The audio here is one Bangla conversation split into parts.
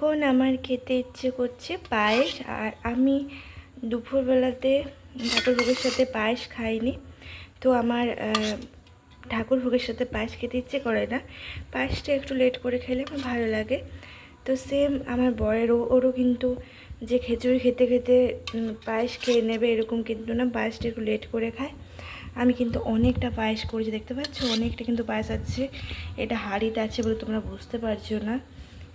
এখন আমার খেতে ইচ্ছে করছে পায়েস। আর আমি দুপুরবেলাতে ঠাকুরভোগের সাথে পায়েস খাইনি, তো আমার ঠাকুরভোগের সাথে পায়েস খেতে ইচ্ছে করে না। পায়েসটা একটু লেট করে খেলে আমার ভালো লাগে। তো সেম আমার বরেরও, ওরও কিন্তু যে খিচুড়ি খেতে খেতে পায়েস খেয়ে নেবে এরকম কিন্তু না, পায়েসটা একটু লেট করে খায়। আমি কিন্তু অনেকটা পায়েস করেছি, দেখতে পাচ্ছ অনেকটা কিন্তু পায়েস আছে। এটা হাঁড়িতে আছে বলে তোমরা বুঝতে পারছো না,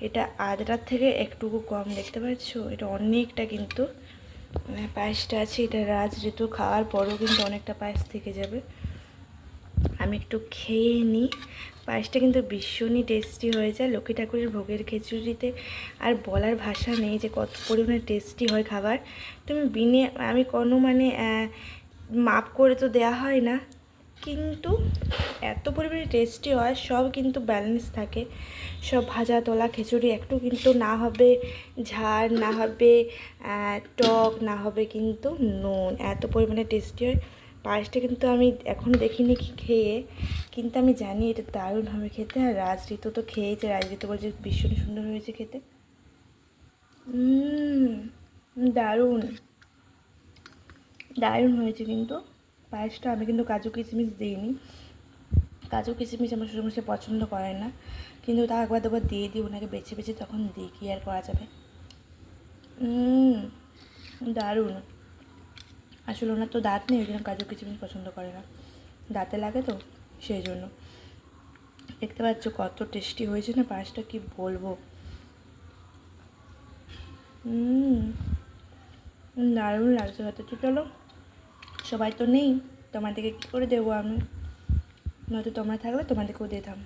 এটা আদ্রার থেকে একটুকু কম, দেখতে পাচ্ছ এটা অনেকটা কিন্তু পায়েসটা আছে। এটা রাজ ঋতু খাওয়ার পরেও কিন্তু অনেকটা পায়েস থেকে যাবে। আমি একটু খেয়ে নিই। পায়েসটা কিন্তু ভীষণই টেস্টি হয়ে যায় লক্ষ্মী ঠাকুরের ভোগের খিচুড়িতে, আর বলার ভাষা নেই যে কত পরিমাণে টেস্টি হয় খাবার। তুমি আমি কোনো মাপ করে তো দেয়া হয় না, কিন্তু এত পরিমাণে টেস্টি হয়, সব কিন্তু ব্যালেন্স থাকে। সব ভাজা তোলা খিচুড়ি একটু কিন্তু না হবে ঝাল, না হবে টক, না হবে কিন্তু নুন, এত পরিমাণে টেস্টি হয়। পায়েসটা কিন্তু আমি এখন দেখিনি খেয়ে, কিন্তু আমি জানি এটা দারুণ হবে খেতে। আর রাজঋতু তো খেয়েছে, রাজঋতু বলছে ভীষণ সুন্দর হয়েছে খেতে। দারুণ দারুণ হয়েছে কিন্তু পায়েসটা। আমি কিন্তু কাজু কিশমিশ দিইনি, কাজু কিশমিশ আমার শ্বশুরমশাই পছন্দ করে না, কিন্তু তা একবার দুবার দিয়ে দিই ওনাকে বেছে বেছে, তখন দিই, কী আর করা যাবে। দারুণ। আসলে ওনার তো দাঁত নেই, ওই জন্য কাজু কিশমিশ পছন্দ করে না, দাঁতে লাগে তো সেই জন্য। দেখতে পাচ্ছ কত টেস্টি হয়েছে না পায়েসটা, কি বলবো। দারুণ লাগছে হয়তো। তো চলো, সবাই তো নেই, তোমাদেরকে কী করে দেবো আমি, নয়তো তোমরা থাকলে তোমাদেরকেও দিতাম।